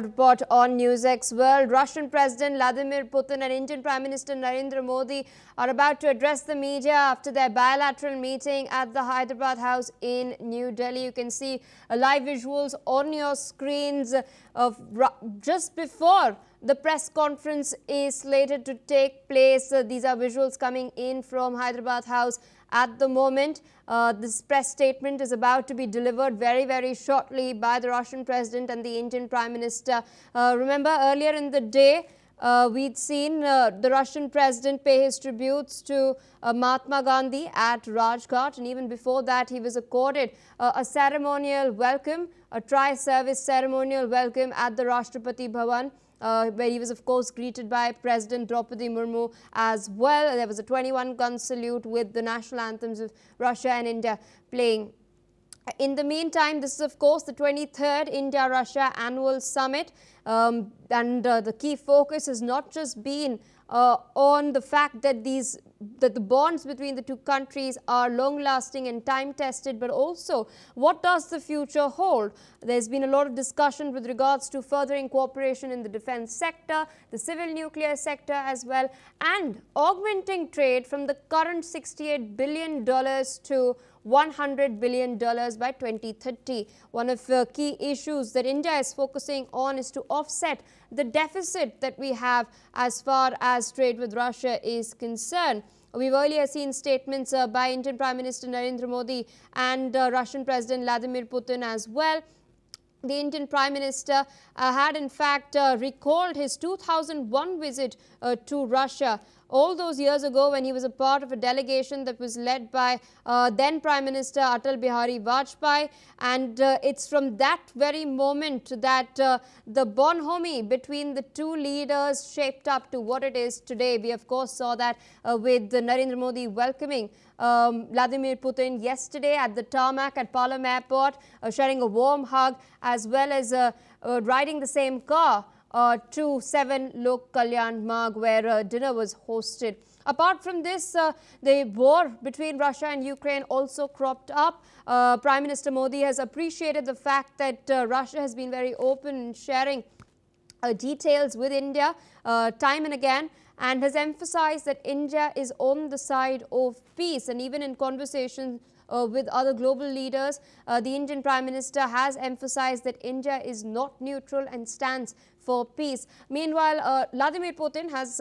Report on NewsX World. Russian President Vladimir Putin and Indian Prime Minister Narendra Modi are about to address the media after their bilateral meeting at the Hyderabad House in New Delhi. You can see live visuals on your screens of just before the press conference is slated to take place. These are visuals coming in from Hyderabad House at the moment. This press statement is about to be delivered very shortly by the Russian President and the Indian Prime Minister. Remember, earlier in the day, we'd seen the Russian President pay his tributes to Mahatma Gandhi at Rajghat, and even before that he was accorded a ceremonial welcome, a tri-service ceremonial welcome at the Rashtrapati Bhavan. Where he was, of course, greeted by President Draupadi Murmu as well. There was a 21-gun salute with the national anthems of Russia and India playing. In the meantime, this is, of course, the 23rd India-Russia Annual Summit, and the key focus has not just been on the fact that the bonds between the two countries are long-lasting and time-tested, but also what does the future hold? There's been a lot of discussion with regards to furthering cooperation in the defense sector, the civil nuclear sector as well, and augmenting trade from the current $68 billion to $100 billion by 2030. One of the key issues that India is focusing on is to offset the deficit that we have as far as trade with Russia is concerned. We've earlier seen statements by Indian Prime Minister Narendra Modi and Russian President Vladimir Putin as well. The Indian Prime Minister had in fact recalled his 2001 visit to Russia, all those years ago when he was a part of a delegation that was led by then Prime Minister Atal Bihari Vajpayee, and it's from that very moment that the bonhomie between the two leaders shaped up to what it is today. We of course saw that with Narendra Modi welcoming Vladimir Putin yesterday at the tarmac at Palam Airport, sharing a warm hug, as well as riding the same car to 7 Lok Kalyan Marg, where dinner was hosted. Apart from this, the war between Russia and Ukraine also cropped up. Prime Minister Modi has appreciated the fact that Russia has been very open in sharing details with India time and again, and has emphasized that India is on the side of peace. And even in conversations with other global leaders, the Indian Prime Minister has emphasized that India is not neutral and stands for peace. Meanwhile, Vladimir Putin has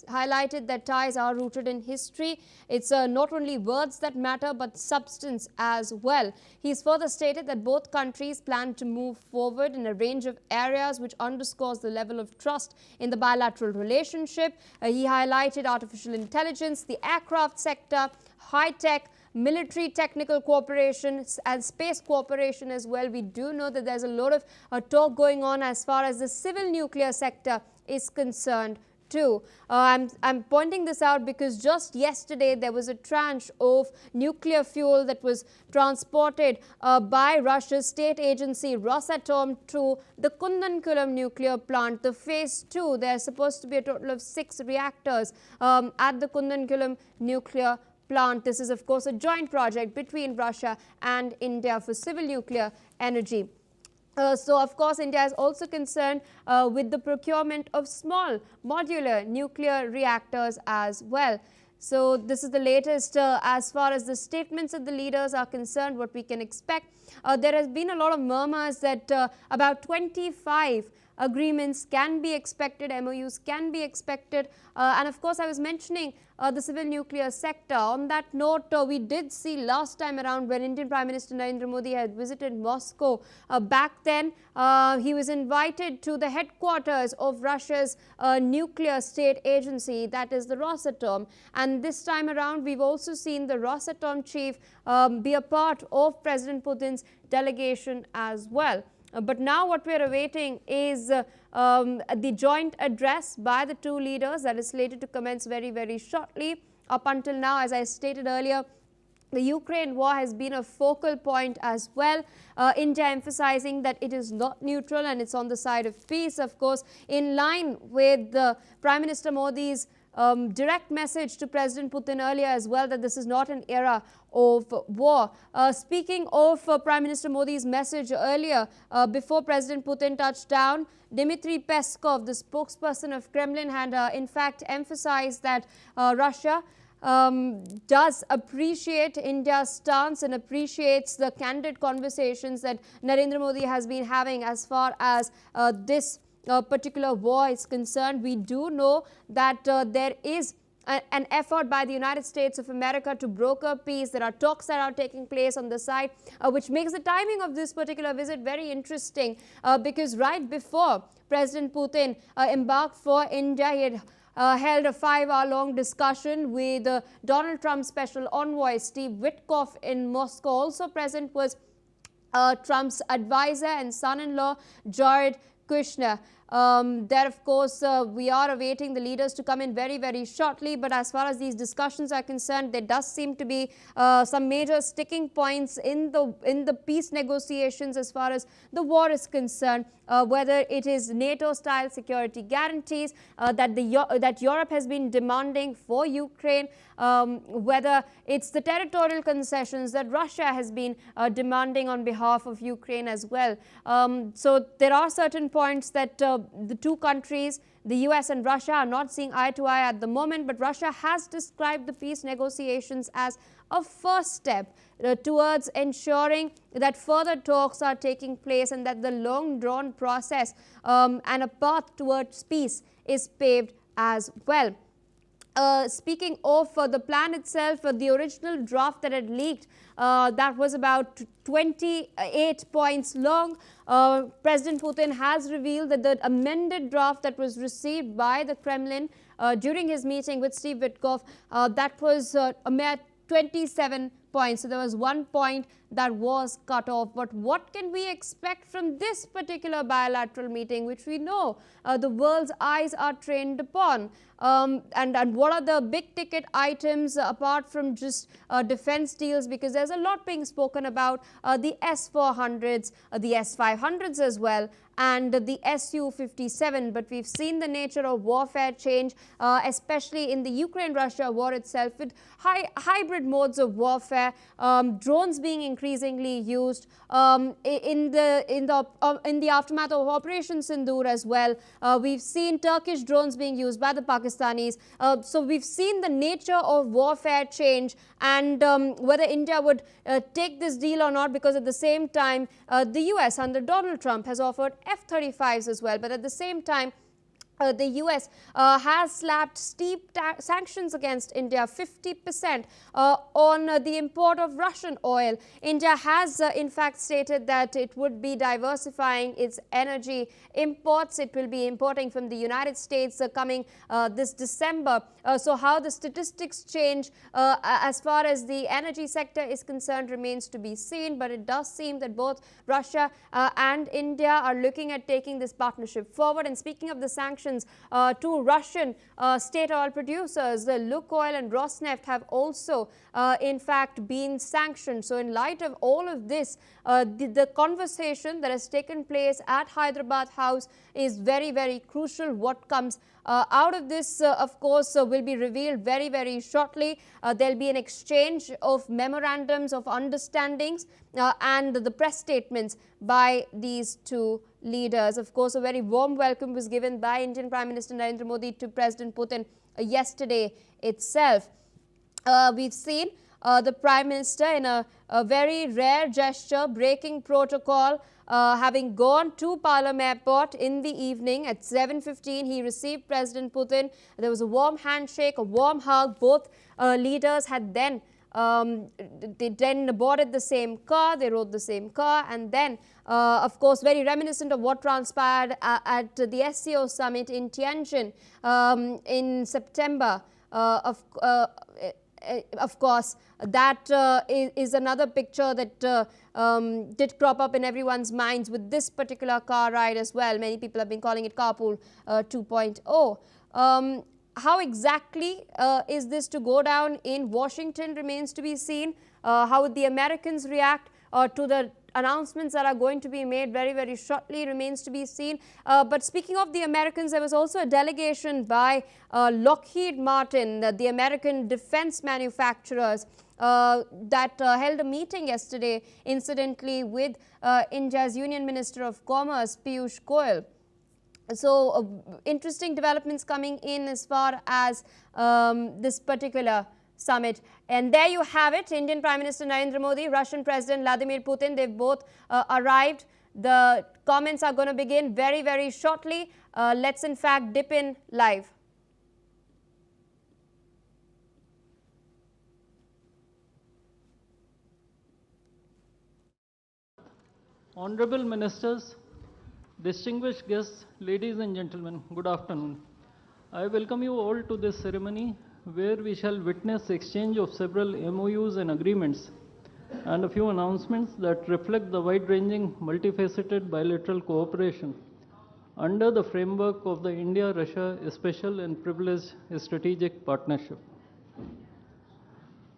highlighted that ties are rooted in history. It's not only words that matter, but substance as well. He's further stated that both countries plan to move forward in a range of areas, which underscores the level of trust in the bilateral relationship. He highlighted artificial intelligence, the aircraft sector, high-tech, military technical cooperation and space cooperation as well. We do know that there's a lot of talk going on as far as the civil nuclear sector is concerned too. I'm pointing this out because just yesterday there was a tranche of nuclear fuel that was transported by Russia's state agency Rosatom to the Kudankulam nuclear plant, the phase 2. There are supposed to be a total of 6 reactors at the Kudankulam nuclear plant. This is, of course, a joint project between Russia and India for civil nuclear energy. So, of course, India is also concerned with the procurement of small modular nuclear reactors as well. So, this is the latest as far as the statements of the leaders are concerned, what we can expect. There has been a lot of murmurs that about 25 agreements can be expected, MOUs can be expected, and of course I was mentioning the civil nuclear sector. On that note, we did see last time around when Indian Prime Minister Narendra Modi had visited Moscow, back then he was invited to the headquarters of Russia's nuclear state agency, that is the Rosatom, and this time around we've also seen the Rosatom chief be a part of President Putin's delegation as well. But now what we are awaiting is the joint address by the two leaders that is slated to commence very shortly. Up until now, as I stated earlier, the Ukraine war has been a focal point as well. India emphasizing that it is not neutral and it's on the side of peace, of course, in line with Prime Minister Modi's direct message to President Putin earlier as well that this is not an era of war. Speaking of Prime Minister Modi's message earlier, before President Putin touched down, Dmitry Peskov, the spokesperson of Kremlin, had in fact emphasized that Russia does appreciate India's stance and appreciates the candid conversations that Narendra Modi has been having as far as this particular war is concerned. We do know that there is an effort by the United States of America to broker peace. There are talks that are taking place on the side, which makes the timing of this particular visit very interesting because right before President Putin embarked for India, he had held a 5-hour-long discussion with Donald Trump's special envoy, Steve Witkoff, in Moscow. Also present was Trump's advisor and son-in-law, Jared Kushner. There, of course, we are awaiting the leaders to come in very, very shortly. But as far as these discussions are concerned, there does seem to be some major sticking points in the peace negotiations as far as the war is concerned. Whether it is NATO-style security guarantees that Europe has been demanding for Ukraine, whether it's the territorial concessions that Russia has been demanding on behalf of Ukraine as well. So there are certain points that the two countries, the US and Russia, are not seeing eye to eye at the moment, but Russia has described the peace negotiations as a first step towards ensuring that further talks are taking place and that the long-drawn process and a path towards peace is paved as well. Speaking of the plan itself, the original draft that had leaked, that was about 28 points long. President Putin has revealed that the amended draft that was received by the Kremlin during his meeting with Steve Witkoff, that was a mere 27 points. So there was 1 point that was cut off. But what can we expect from this particular bilateral meeting, which we know the world's eyes are trained upon? And what are the big ticket items apart from just defense deals? Because there's a lot being spoken about the S-400s, the S-500s as well, and the Su-57. But we've seen the nature of warfare change, especially in the Ukraine-Russia war itself, with hybrid modes of warfare, drones being increasingly used in the aftermath of Operation Sindoor as well. We've seen Turkish drones being used by the Pakistanis. So we've seen the nature of warfare change, and whether India would take this deal or not, because at the same time the US under Donald Trump has offered F-35s as well. But at the same time, the US has slapped steep sanctions against India, 50% on the import of Russian oil. India has in fact stated that it would be diversifying its energy imports. It will be importing from the United States coming this December. So how the statistics change as far as the energy sector is concerned remains to be seen. But it does seem that both Russia and India are looking at taking this partnership forward. And speaking of the sanctions, to Russian state oil producers, the Lukoil and Rosneft have also in fact been sanctioned. So in light of all of this, the conversation that has taken place at Hyderabad House is very, very crucial. What comes out of this, of course, will be revealed very, very shortly. There'll be an exchange of memorandums of understandings and the press statements by these two leaders. Of course, a very warm welcome was given by Indian Prime Minister Narendra Modi to President Putin yesterday itself. We've seen the Prime Minister in a very rare gesture, breaking protocol, having gone to Palam Airport in the evening at 7:15. He received President Putin. There was a warm handshake, a warm hug. Both leaders had then they then boarded the same car, they rode the same car, and then of course very reminiscent of what transpired at the SCO summit in Tianjin in September. Of course, that is another picture that did crop up in everyone's minds with this particular car ride as well. Many people have been calling it Carpool 2.0. How exactly is this to go down in Washington remains to be seen. How would the Americans react to the announcements that are going to be made very, very shortly remains to be seen. But speaking of the Americans, there was also a delegation by Lockheed Martin, the American defense manufacturers, that held a meeting yesterday, incidentally, with India's Union Minister of Commerce, Piyush Goyal. So, interesting developments coming in as far as this particular summit. And there you have it, Indian Prime Minister Narendra Modi, Russian President Vladimir Putin, they've both arrived. The comments are going to begin very, very shortly. Let's in fact dip in live. Honorable Ministers, distinguished guests, ladies and gentlemen, good afternoon. I welcome you all to this ceremony where we shall witness exchange of several MOUs and agreements and a few announcements that reflect the wide-ranging, multifaceted bilateral cooperation under the framework of the India-Russia Special and Privileged Strategic Partnership.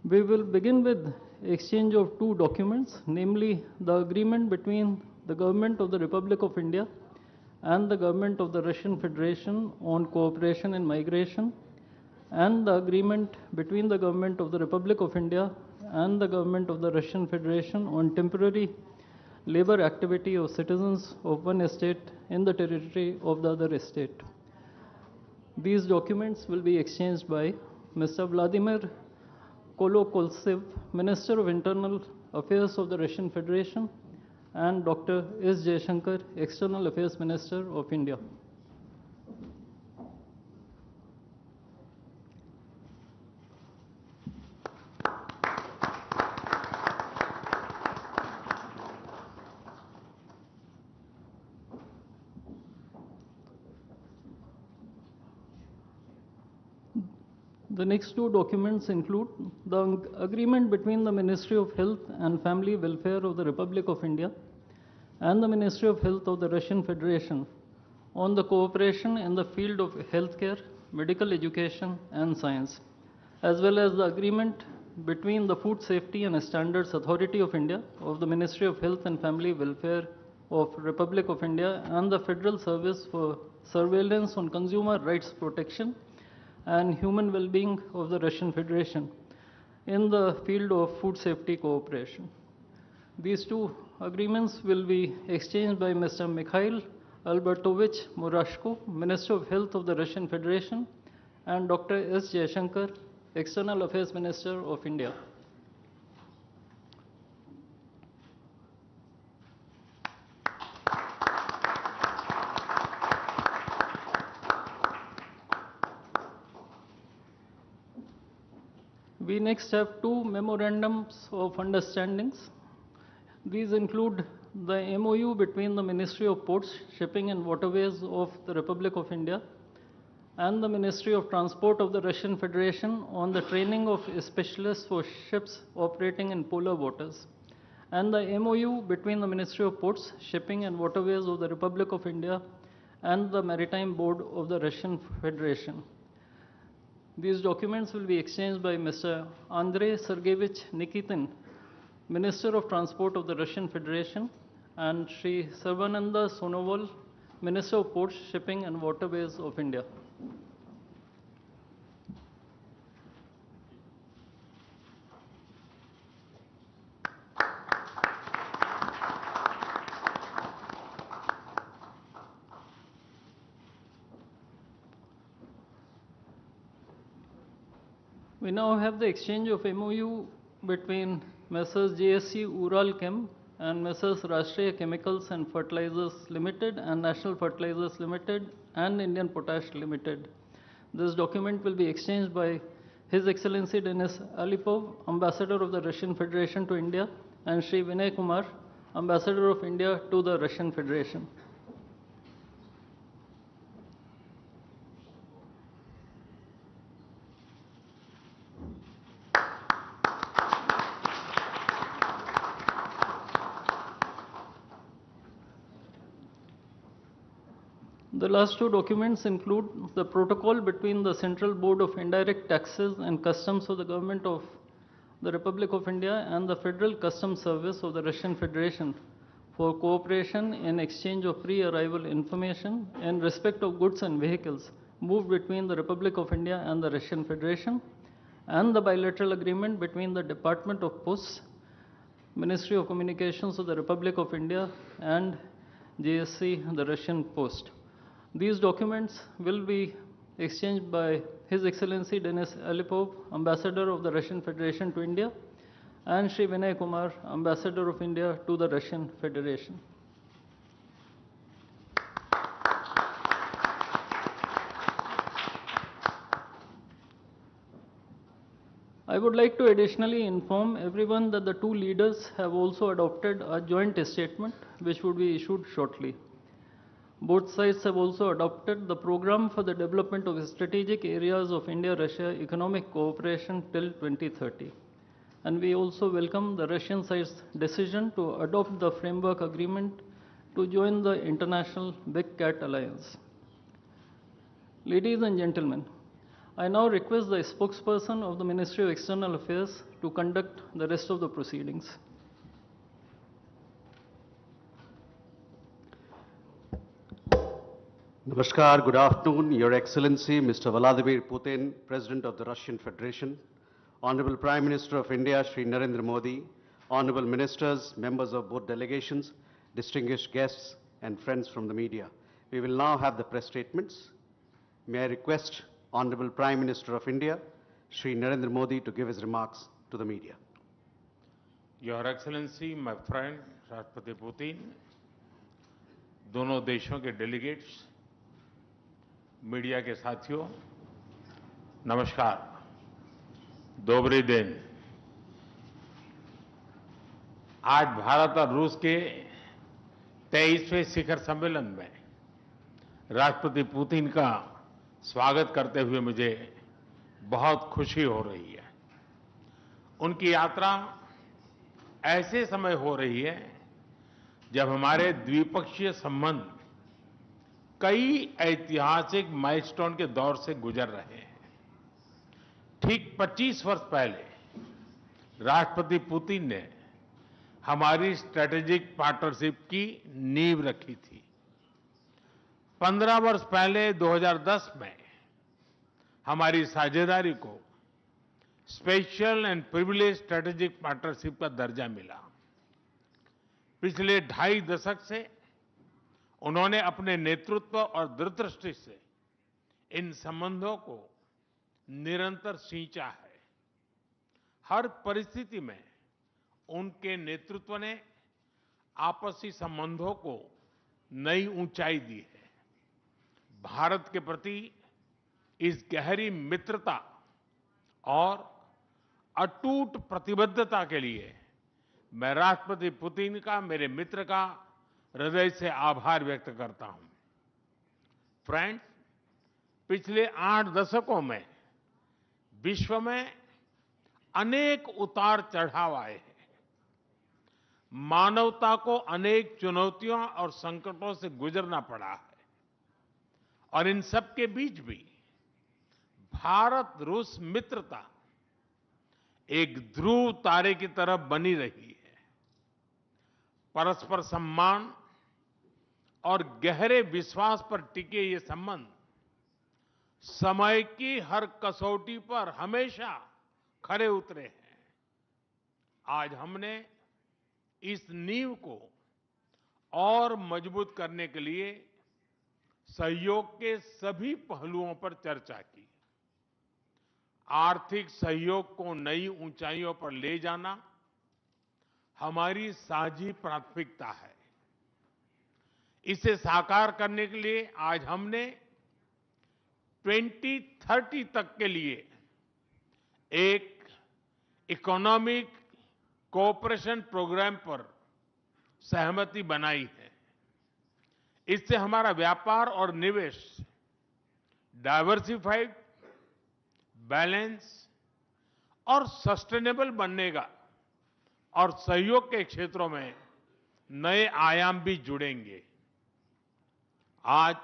We will begin with exchange of two documents, namely the agreement between the Government of the Republic of India and the Government of the Russian Federation on cooperation in migration, and the agreement between the Government of the Republic of India and the Government of the Russian Federation on temporary labor activity of citizens of one state in the territory of the other state. These documents will be exchanged by Mr. Vladimir Kolokoltsev, Minister of Internal Affairs of the Russian Federation, and Dr. S. Jaishankar, External Affairs Minister of India. The next two documents include the agreement between the Ministry of Health and Family Welfare of the Republic of India and the Ministry of Health of the Russian Federation on the cooperation in the field of healthcare, medical education, and science, as well as the agreement between the Food Safety and Standards Authority of India of the Ministry of Health and Family Welfare of Republic of India and the Federal Service for Surveillance on Consumer Rights Protection and Human Well-being of the Russian Federation in the field of food safety cooperation. These two agreements will be exchanged by Mr. Mikhail Albertovich Murashko, Minister of Health of the Russian Federation, and Dr. S. Jaishankar, External Affairs Minister of India. We next have two memorandums of understandings. These include the MOU between the Ministry of Ports, Shipping and Waterways of the Republic of India and the Ministry of Transport of the Russian Federation on the training of specialists for ships operating in polar waters, and the MOU between the Ministry of Ports, Shipping and Waterways of the Republic of India and the Maritime Board of the Russian Federation. These documents will be exchanged by Mr. Andrei Sergeyevich Nikitin, Minister of Transport of the Russian Federation, and Sri Sarvananda Sonoval, Minister of Ports, Shipping and Waterways of India. We now have the exchange of MOU between Messrs. JSC Ural Chem and Messrs. Rashtriya Chemicals and Fertilizers Limited and National Fertilizers Limited and Indian Potash Limited. This document will be exchanged by His Excellency Denis Alipov, Ambassador of the Russian Federation to India, and Sri Vinay Kumar, Ambassador of India to the Russian Federation. The last two documents include the protocol between the Central Board of Indirect Taxes and Customs of the Government of the Republic of India and the Federal Customs Service of the Russian Federation for cooperation in exchange of pre-arrival information in respect of goods and vehicles moved between the Republic of India and the Russian Federation, and the bilateral agreement between the Department of Posts, Ministry of Communications of the Republic of India, and JSC, the Russian Post. These documents will be exchanged by His Excellency Denis Alipov, Ambassador of the Russian Federation to India, and Shri Vinay Kumar, Ambassador of India to the Russian Federation. I would like to additionally inform everyone that the two leaders have also adopted a joint statement which would be issued shortly. Both sides have also adopted the program for the development of strategic areas of India-Russia economic cooperation till 2030. And we also welcome the Russian side's decision to adopt the framework agreement to join the International Big Cat Alliance. Ladies and gentlemen, I now request the spokesperson of the Ministry of External Affairs to conduct the rest of the proceedings. Namaskar, good afternoon, Your Excellency, Mr. Vladimir Putin, President of the Russian Federation, Honorable Prime Minister of India, Shri Narendra Modi, Honorable Ministers, members of both delegations, distinguished guests, and friends from the media. We will now have the press statements. May I request Honorable Prime Minister of India, Shri Narendra Modi, to give his remarks to the media. Your Excellency, my friend, राष्ट्रपति Putin, दोनों देशों के delegates, media के साथियों, नमस्कार, दोबरी दिन। आज भारत और रूस के 23वें शिखर सम्मेलन में राष्ट्रपति पुतिन का स्वागत करते हुए मुझे बहुत खुशी हो रही है। उनकी यात्रा ऐसे समय हो रही है जब हमारे द्विपक्षीय संबंध कई ऐतिहासिक माइलस्टोन के दौर से गुजर रहे हैं। ठीक 25 वर्ष पहले राष्ट्रपति पुतिन ने हमारी स्ट्रेटेजिक पार्टनरशिप की नींव रखी थी। 15 वर्ष पहले 2010 में हमारी साझेदारी को special and privilege strategic partnership का दर्जा मिला। पिछले 2.5 दशक से उन्होंने अपने नेतृत्व और दूरदृष्टि से इन संबंधों को निरंतर सींचा है। हर परिस्थिति में उनके नेतृत्व ने आपसी संबंधों को नई ऊंचाई दी है। भारत के प्रति इस गहरी मित्रता और अटूट प्रतिबद्धता के लिए मैं राष्ट्रपति पुतिन का, मेरे मित्र का हृदय से आभार व्यक्त करता हूं। फ्रेंड्स, पिछले 8 दशकों में विश्व में अनेक उतार चढ़ाव आए हैं। मानवता को अनेक चुनौतियों और संकटों से गुजरना पड़ा है और इन सब के बीच भी भारत रूस मित्रता एक ध्रुव तारे की तरह बनी रही है। परस्पर सम्मान और गहरे विश्वास पर टिके ये संबंध समय की हर कसौटी पर हमेशा खरे उतरे हैं। आज हमने इस नींव को और मजबूत करने के लिए सहयोग के सभी पहलुओं पर चर्चा की। आर्थिक सहयोग को नई ऊंचाइयों पर ले जाना हमारी साझी प्राथमिकता है। इसे साकार करने के लिए आज हमने 2030 तक के लिए एक इकोनॉमिक कोऑपरेशन प्रोग्राम पर सहमति बनाई है। इससे हमारा व्यापार और निवेश डाइवर्सिफाइड, बैलेंस और सस्टेनेबल बनेगा और सहयोग के क्षेत्रों में नए आयाम भी जुड़ेंगे। आज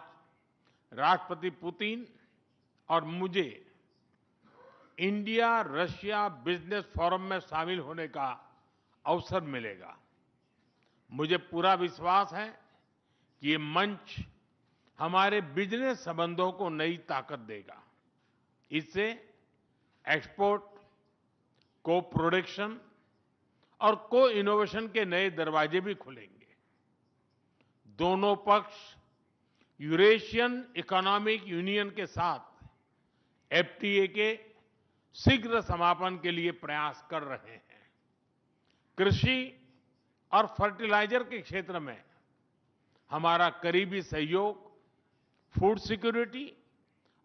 राष्ट्रपति पुतिन और मुझे इंडिया रशिया बिजनेस फोरम में शामिल होने का अवसर मिलेगा। मुझे पूरा विश्वास है कि ये मंच हमारे बिजनेस संबंधों को नई ताकत देगा। इससे एक्सपोर्ट, को प्रोडक्शन और को इनोवेशन के नए दरवाजे भी खुलेंगे। दोनों पक्ष यूरेशियन इकोनॉमिक यूनियन के साथ एफटीए के शीघ्र समापन के लिए प्रयास कर रहे हैं। कृषि और फर्टिलाइजर के क्षेत्र में हमारा करीबी सहयोग फूड सिक्योरिटी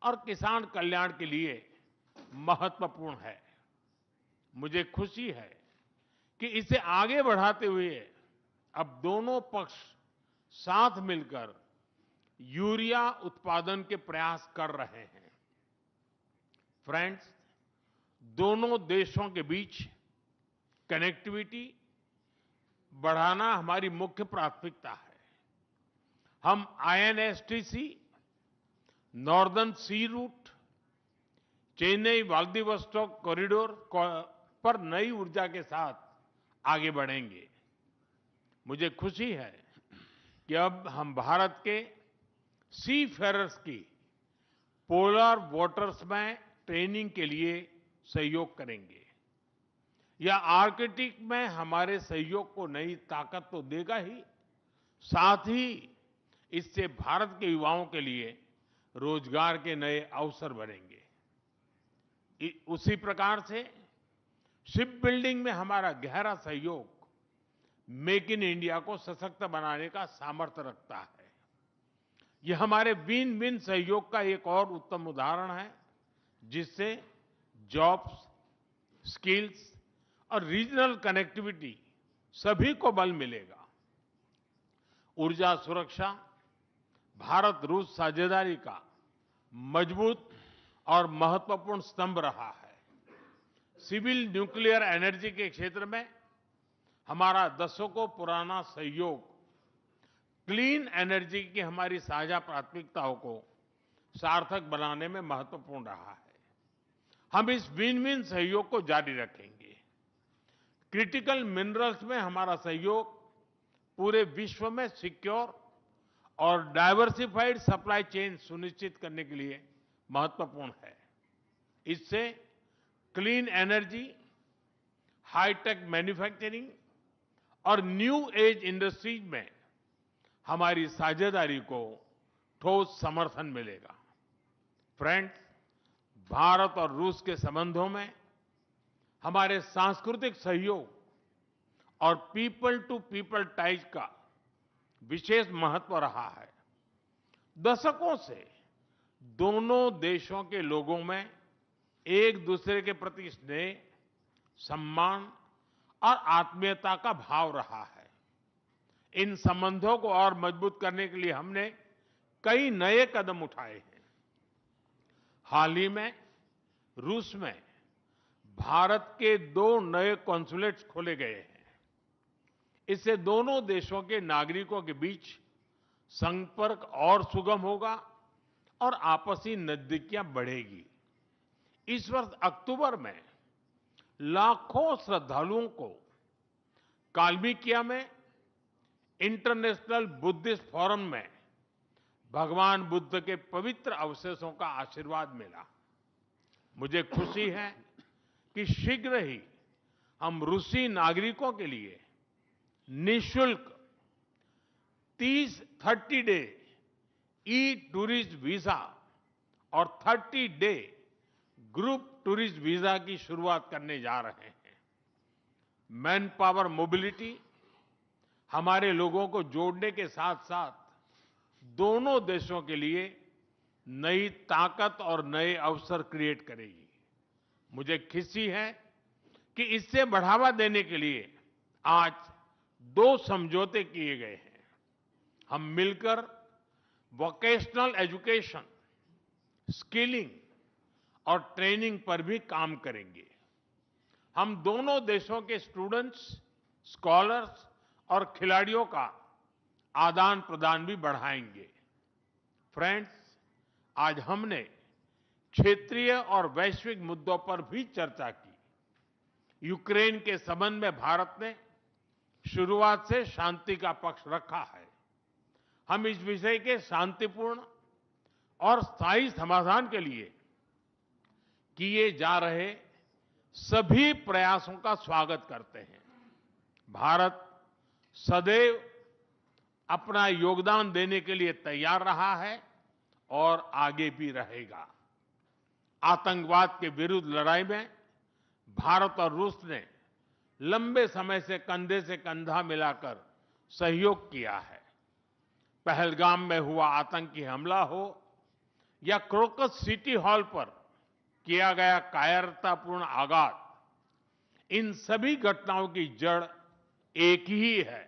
और किसान कल्याण के लिए महत्वपूर्ण है। मुझे खुशी है कि इसे आगे बढ़ाते हुए अब दोनों पक्ष साथ मिलकर यूरिया उत्पादन के प्रयास कर रहे हैं। फ्रेंड्स, दोनों देशों के बीच कनेक्टिविटी बढ़ाना हमारी मुख्य प्राथमिकता है। हम आईएनएसटीसी, नॉर्दर्न सी रूट, चेन्नई व्लादिवोस्टोक कॉरिडोर पर नई ऊर्जा के साथ आगे बढ़ेंगे। मुझे खुशी है कि अब हम भारत के सी फेरर्स की पोलर वाटर्स में ट्रेनिंग के लिए सहयोग करेंगे। यह आर्कटिक में हमारे सहयोग को नई ताकत तो देगा ही, साथ ही इससे भारत के युवाओं के लिए रोजगार के नए अवसर बनेंगे। उसी प्रकार से शिप बिल्डिंग में हमारा गहरा सहयोग मेक इन इंडिया को सशक्त बनाने का सामर्थ्य रखता है। यह हमारे विन विन सहयोग का एक और उत्तम उदाहरण है, जिससे जॉब्स, स्किल्स और रीजनल कनेक्टिविटी सभी को बल मिलेगा। ऊर्जा सुरक्षा भारत रूस साझेदारी का मजबूत और महत्वपूर्ण स्तंभ रहा है। सिविल न्यूक्लियर एनर्जी के क्षेत्र में हमारा दशकों पुराना सहयोग क्लीन एनर्जी की हमारी साझा प्राथमिकताओं को सार्थक बनाने में महत्वपूर्ण रहा है। हम इस विन विन सहयोग को जारी रखेंगे। क्रिटिकल मिनरल्स में हमारा सहयोग पूरे विश्व में सिक्योर और डाइवर्सिफाइड सप्लाई चेन सुनिश्चित करने के लिए महत्वपूर्ण है। इससे क्लीन एनर्जी, हाईटेक मैन्युफैक्चरिंग और न्यू एज इंडस्ट्रीज में हमारी साझेदारी को ठोस समर्थन मिलेगा। फ्रेंड्स, भारत और रूस के संबंधों में हमारे सांस्कृतिक सहयोग और पीपल टू पीपल टाइज का विशेष महत्व रहा है। दशकों से दोनों देशों के लोगों में एक दूसरे के प्रति स्नेह, सम्मान और आत्मीयता का भाव रहा है। इन संबंधों को और मजबूत करने के लिए हमने कई नए कदम उठाए हैं। हाल ही में रूस में भारत के 2 नए कॉन्सुलेट्स खोले गए हैं। इससे दोनों देशों के नागरिकों के बीच संपर्क और सुगम होगा और आपसी नजदीकियां बढ़ेगी। इस वर्ष अक्टूबर में लाखों श्रद्धालुओं को काल्मिकिया में इंटरनेशनल बुद्धिस्ट फोरम में भगवान बुद्ध के पवित्र अवशेषों का आशीर्वाद मिला। मुझे खुशी है कि शीघ्र ही हम रूसी नागरिकों के लिए निःशुल्क 30 डे ई टूरिस्ट वीजा और 30 डे ग्रुप टूरिस्ट वीजा की शुरुआत करने जा रहे हैं। मैन पावर मोबिलिटी हमारे लोगों को जोड़ने के साथ साथ दोनों देशों के लिए नई ताकत और नए अवसर क्रिएट करेगी। मुझे खुशी है कि इससे बढ़ावा देने के लिए आज 2 समझौते किए गए हैं। हम मिलकर वोकेशनल एजुकेशन, स्किलिंग और ट्रेनिंग पर भी काम करेंगे। हम दोनों देशों के स्टूडेंट्स, स्कॉलर्स और खिलाड़ियों का आदान प्रदान भी बढ़ाएंगे। फ्रेंड्स, आज हमने क्षेत्रीय और वैश्विक मुद्दों पर भी चर्चा की। यूक्रेन के संबंध में भारत ने शुरुआत से शांति का पक्ष रखा है। हम इस विषय के शांतिपूर्ण और स्थायी समाधान के लिए किए जा रहे सभी प्रयासों का स्वागत करते हैं। भारत सदैव अपना योगदान देने के लिए तैयार रहा है और आगे भी रहेगा। आतंकवाद के विरुद्ध लड़ाई में भारत और रूस ने लंबे समय से कंधे से कंधा मिलाकर सहयोग किया है। पहलगाम में हुआ आतंकी हमला हो या क्रोकस सिटी हॉल पर किया गया कायरतापूर्ण आघात, इन सभी घटनाओं की जड़ एक ही है।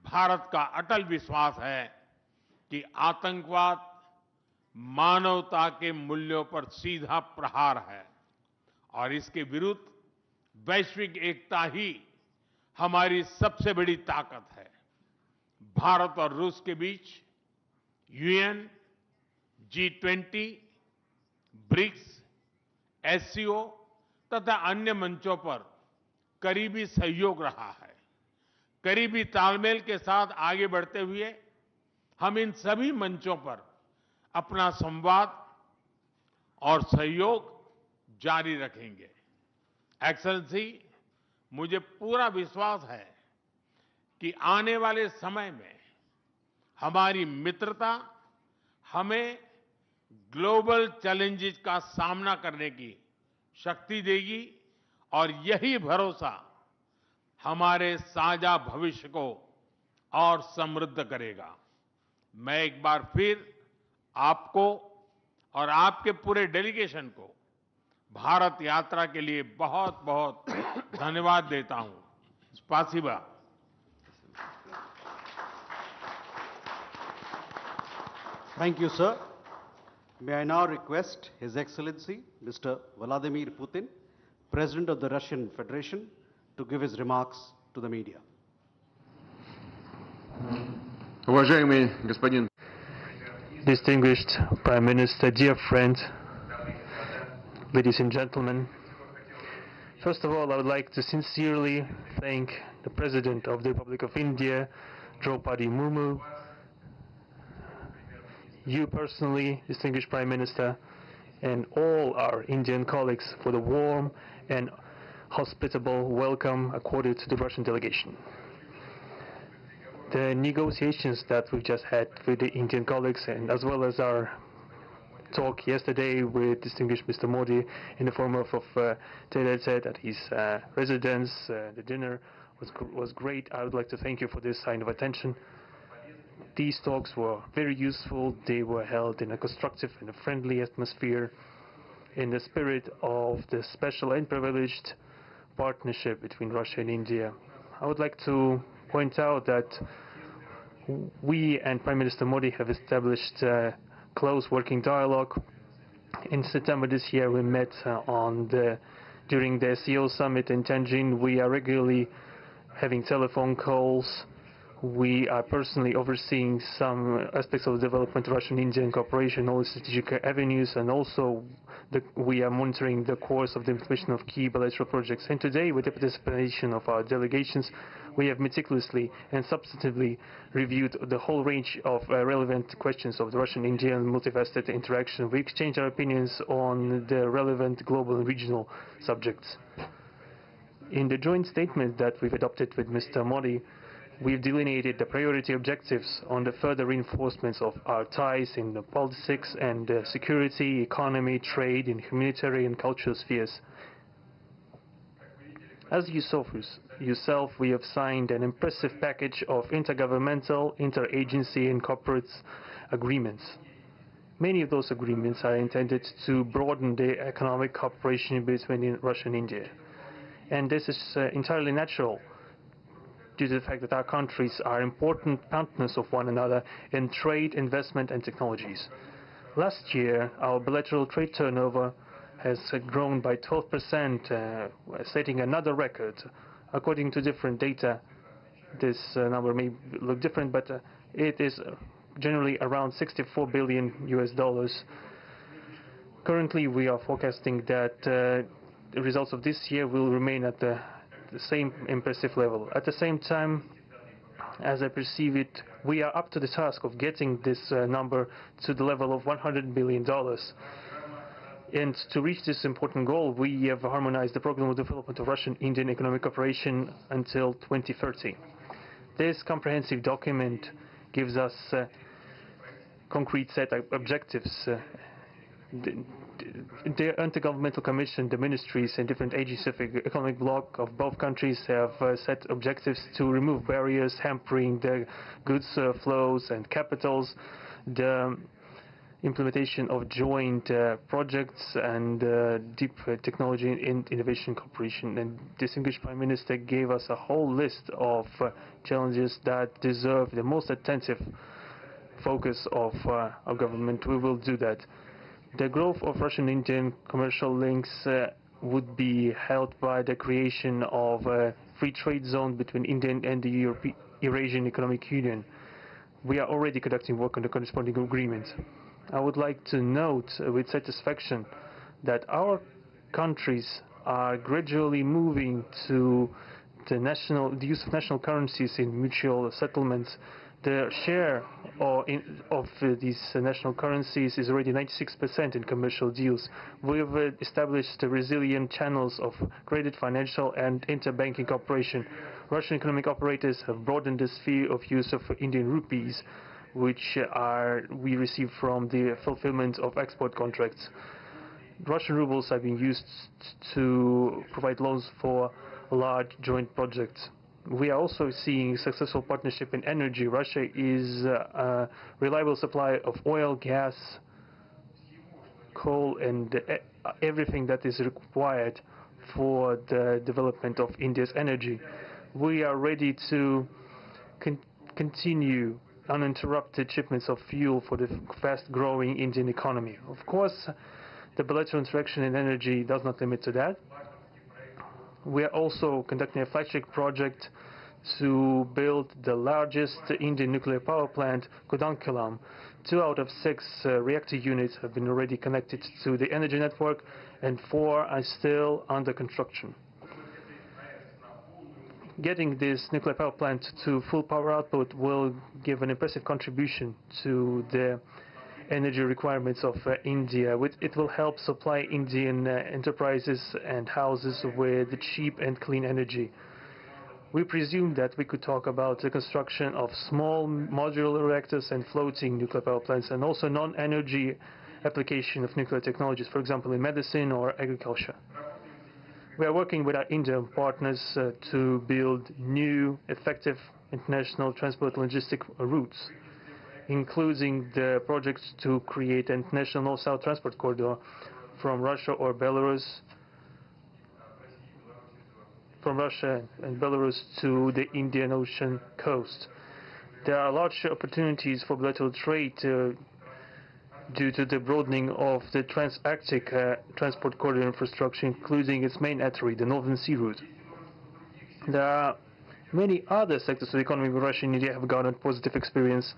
भारत का अटल विश्वास है कि आतंकवाद मानवता के मूल्यों पर सीधा प्रहार है और इसके विरुद्ध वैश्विक एकता ही हमारी सबसे बड़ी ताकत है। भारत और रूस के बीच यूएन, G20, ब्रिक्स, एससीओ तथा अन्य मंचों पर करीबी सहयोग रहा है। करीबी तालमेल के साथ आगे बढ़ते हुए हम इन सभी मंचों पर अपना संवाद और सहयोग जारी रखेंगे। एक्सेलेंसी, मुझे पूरा विश्वास है कि आने वाले समय में हमारी मित्रता हमें ग्लोबल चैलेंजेस का सामना करने की शक्ति देगी और यही भरोसा हमारे साझा भविष्य को और समृद्ध करेगा। मैं एक बार फिर आपको और आपके पूरे डेलीगेशन को भारत यात्रा के लिए बहुत बहुत धन्यवाद देता हूं। स्पासिबा। Thank you, sir. May I now request His Excellency, Mr. Vladimir Putin, President of the Russian Federation, to give his remarks to the media. Уважаемый господин Distinguished Prime Minister, dear friend, ladies and gentlemen, first of all, I would like to sincerely thank the President of the Republic of India, Draupadi Murmu, you personally, distinguished Prime Minister, and all our Indian colleagues for the warm and hospitable welcome accorded to the Russian delegation. The negotiations that we've just had with the Indian colleagues, and as well as our talk yesterday with distinguished Mr. Modi in the form of Taylor said at his residence, the dinner was great. I would like to thank you for this sign of attention. These talks were very useful. They were held in a constructive and a friendly atmosphere in the spirit of the special and privileged partnership between Russia and India. I would like to point out that we and Prime Minister Modi have established a close working dialogue. In September this year, we met during the SEO summit in Tianjin. We are regularly having telephone calls. We are personally overseeing some aspects of the development of Russian-Indian cooperation, all the strategic avenues, and also we are monitoring the course of the implementation of key bilateral projects. And today, with the participation of our delegations, we have meticulously and substantively reviewed the whole range of relevant questions of the Russian-Indian multifaceted interaction. We exchanged our opinions on the relevant global and regional subjects. In the joint statement that we've adopted with Mr. Modi, we've delineated the priority objectives on the further reinforcements of our ties in the politics and security, economy, trade, in humanitarian and cultural spheres. As you saw for yourself, we have signed an impressive package of intergovernmental, interagency and corporate agreements. Many of those agreements are intended to broaden the economic cooperation between Russia and India. And this is entirely natural, due to the fact that our countries are important partners of one another in trade, investment and technologies. Last year, our bilateral trade turnover has grown by 12%, setting another record. According to different data, this number may look different, but it is generally around $64 billion. Currently, we are forecasting that the results of this year will remain at the same impressive level. At the same time, as I perceive it, we are up to the task of getting this number to the level of $100 billion. And to reach this important goal, we have harmonized the program of development of Russian-Indian economic cooperation until 2030. This comprehensive document gives us a concrete set of objectives. The Intergovernmental Commission, the ministries and different agencies of the economic bloc of both countries have set objectives to remove barriers hampering the goods flows and capitals, the implementation of joint projects and deep technology and innovation cooperation. And distinguished Prime Minister gave us a whole list of challenges that deserve the most attentive focus of our government. We will do that. The growth of Russian-Indian commercial links would be helped by the creation of a free trade zone between India and the Eurasian Economic Union. We are already conducting work on the corresponding agreement. I would like to note with satisfaction that our countries are gradually moving to the use of national currencies in mutual settlements. The share of these national currencies is already 96% in commercial deals. We've established resilient channels of credit, financial and interbanking cooperation. Russian economic operators have broadened the sphere of use of Indian rupees, which we receive from the fulfillment of export contracts. Russian rubles are being used to provide loans for large joint projects. We are also seeing successful partnership in energy. Russia is a reliable supplier of oil, gas, coal, and everything that is required for the development of India's energy. We are ready to continue uninterrupted shipments of fuel for the fast-growing Indian economy. Of course, the bilateral interaction in energy does not limit to that. We are also conducting a flagship project to build the largest Indian nuclear power plant, Kudankulam. 2 out of 6 reactor units have been already connected to the energy network, and 4 are still under construction. Getting this nuclear power plant to full power output will give an impressive contribution to the energy requirements of India. It will help supply Indian enterprises and houses with cheap and clean energy. We presume that we could talk about the construction of small modular reactors and floating nuclear power plants, and also non-energy application of nuclear technologies, for example in medicine or agriculture. We are working with our Indian partners to build new, effective international transport logistic routes, including the projects to create an international north-south transport corridor from Russia and Belarus to the Indian Ocean coast. There are large opportunities for bilateral trade due to the broadening of the trans-Arctic transport corridor infrastructure, including its main artery, the Northern Sea route. There are many other sectors of the economy where Russia and India have garnered positive experience.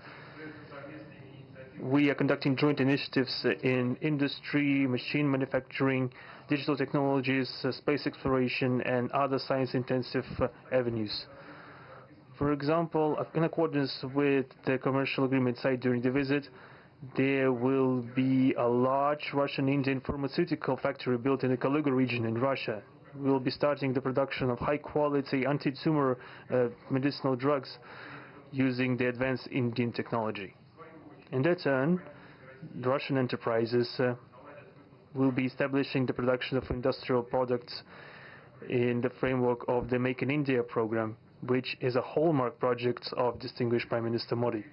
We are conducting joint initiatives in industry, machine manufacturing, digital technologies, space exploration, and other science-intensive avenues. For example, in accordance with the commercial agreement signed during the visit, there will be a large Russian-Indian pharmaceutical factory built in the Kaluga region in Russia. We will be starting the production of high-quality anti-tumor medicinal drugs using the advanced Indian technology. In their turn, Russian enterprises will be establishing the production of industrial products in the framework of the Make in India program, which is a hallmark project of distinguished Prime Minister Modi.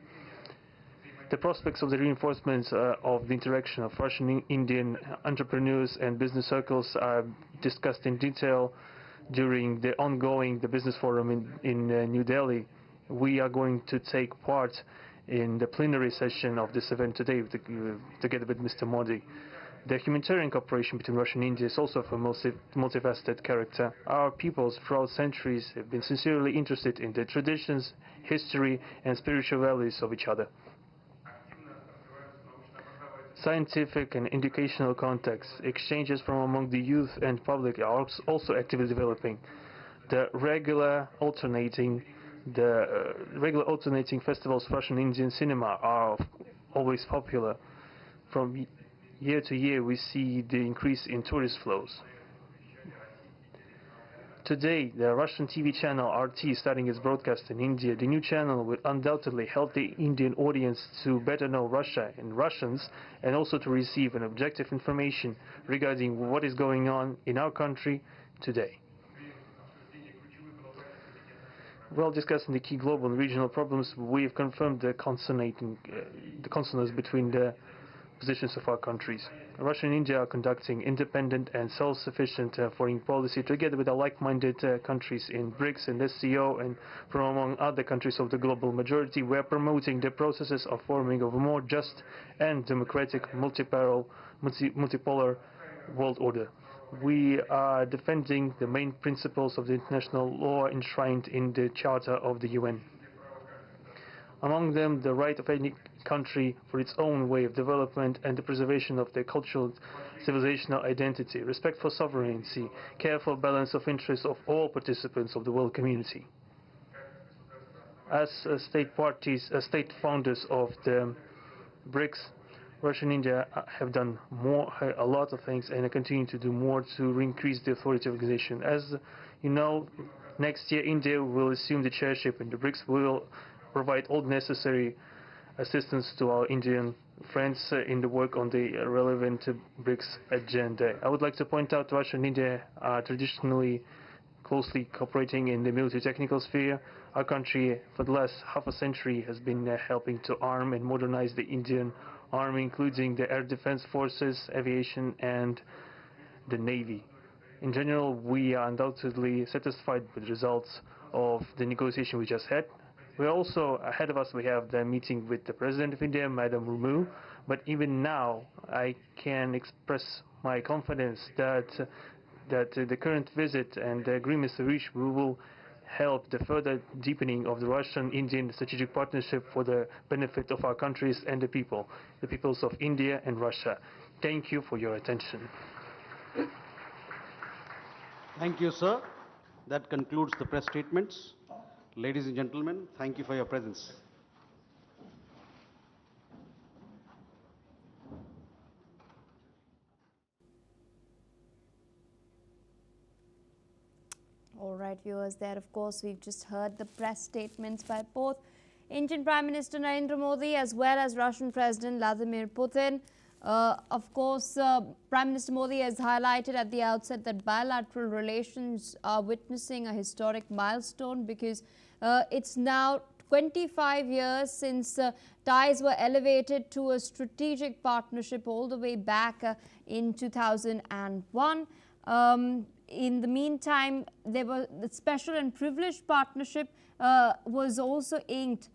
The prospects of the reinforcement of the interaction of Russian-Indian entrepreneurs and business circles are discussed in detail during the ongoing business forum in New Delhi. We are going to take part in the plenary session of this event today together with Mr. Modi. The humanitarian cooperation between Russia and India is also of a multifaceted character. Our peoples throughout centuries have been sincerely interested in the traditions, history and spiritual values of each other. scientific and educational contexts, exchanges from among the youth and public are also actively developing. The regular alternating festivals of Russian Indian cinema are always popular. From year to year, we see the increase in tourist flows. Today, the Russian TV channel RT starting its broadcast in India. The new channel will undoubtedly help the Indian audience to better know Russia and Russians, and also to receive an objective information regarding what is going on in our country today. While discussing the key global and regional problems, we have confirmed the consonance between the positions of our countries. Russia and India are conducting independent and self-sufficient foreign policy together with our like-minded countries in BRICS and SCO, and from among other countries of the global majority. We are promoting the processes of forming of a more just and democratic multipolar world order. We are defending the main principles of the international law enshrined in the Charter of the UN. Among them, the right of any country for its own way of development and the preservation of their cultural civilizational identity, respect for sovereignty, careful balance of interests of all participants of the world community. As state founders of the BRICS, Russia and India have done a lot of things, and continue to do more to increase the authority of the organization. As you know, next year India will assume the chairship, and the BRICS will provide all necessary assistance to our Indian friends in the work on the relevant BRICS agenda. I would like to point out Russia and India are traditionally closely cooperating in the military technical sphere. Our country, for the last half a century, has been helping to arm and modernize the Indian Army, including the air defense forces, aviation, and the Navy. In general, we are undoubtedly satisfied with the results of the negotiation we just had. We also, ahead of us, we have the meeting with the President of India, Madam Murmu. But even now, I can express my confidence that the current visit and the agreements reached will help the further deepening of the Russian-Indian strategic partnership for the benefit of our countries and the peoples of India and Russia. Thank you for your attention. Thank you, sir. That concludes the press statements. Ladies and gentlemen, thank you for your presence. All right, viewers, there, of course, we've just heard the press statements by both Indian Prime Minister Narendra Modi as well as Russian President Vladimir Putin. Of course, Prime Minister Modi has highlighted at the outset that bilateral relations are witnessing a historic milestone, because it's now 25 years since ties were elevated to a strategic partnership all the way back in 2001. In the meantime, there was the special and privileged partnership was also inked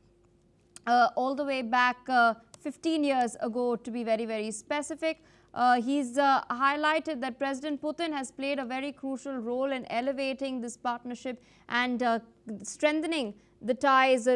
all the way back 15 years ago, to be very, very specific. He's highlighted that President Putin has played a very crucial role in elevating this partnership and strengthening the ties,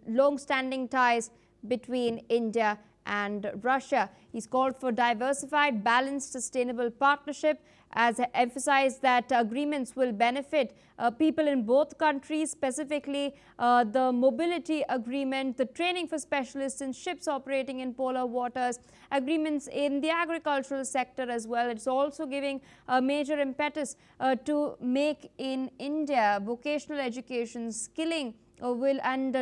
long-standing ties between India and Russia. He's called for diversified, balanced, sustainable partnership, as emphasized that agreements will benefit people in both countries, specifically the mobility agreement, the training for specialists in ships operating in polar waters, agreements in the agricultural sector as well. It's also giving a major impetus to make in India. Vocational education, skilling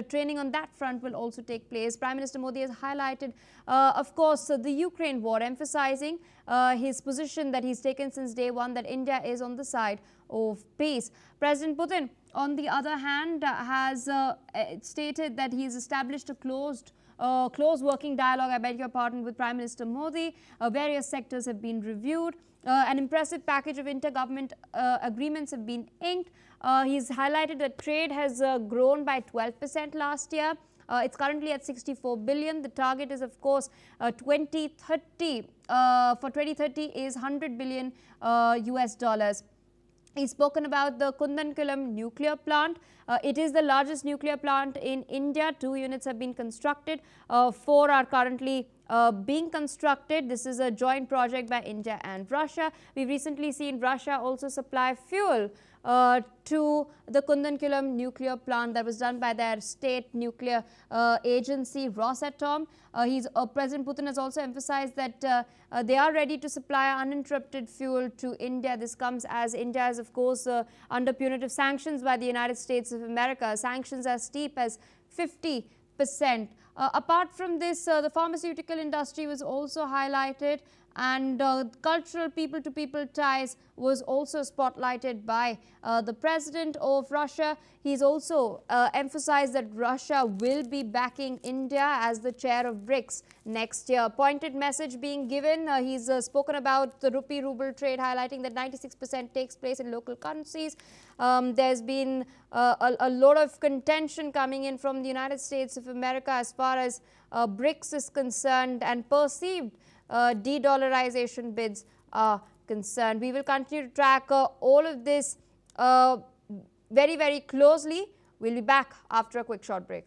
training on that front will also take place. Prime Minister Modi has highlighted, of course, the Ukraine war, emphasizing his position that he's taken since day one, that India is on the side of peace. President Putin, on the other hand, has stated that he's established a close working dialogue, I beg your pardon, with Prime Minister Modi. Various sectors have been reviewed. An impressive package of intergovernment agreements have been inked. He's highlighted that trade has grown by 12% last year. It's currently at 64 billion. The target is, of course, 2030. For 2030 is 100 billion US dollars. He's spoken about the Kundankulam nuclear plant. It is the largest nuclear plant in India. 2 units have been constructed. 4 are currently being constructed. This is a joint project by India and Russia. We've recently seen Russia also supply fuel to the Kundankulam nuclear plant that was done by their state nuclear agency, Rosatom. President Putin has also emphasized that they are ready to supply uninterrupted fuel to India. This comes as India is, of course, under punitive sanctions by the United States of America, sanctions as steep as 50%. Apart from this, the pharmaceutical industry was also highlighted, and cultural people-to-people ties was also spotlighted by the president of Russia. He's also emphasized that Russia will be backing India as the chair of BRICS next year. Pointed message being given. He's spoken about the rupee-ruble trade, highlighting that 96% takes place in local currencies. There's been a lot of contention coming in from the United States of America as far as BRICS is concerned and perceived de-dollarization bids are concerned. We will continue to track all of this very, very closely. We'll be back after a quick short break.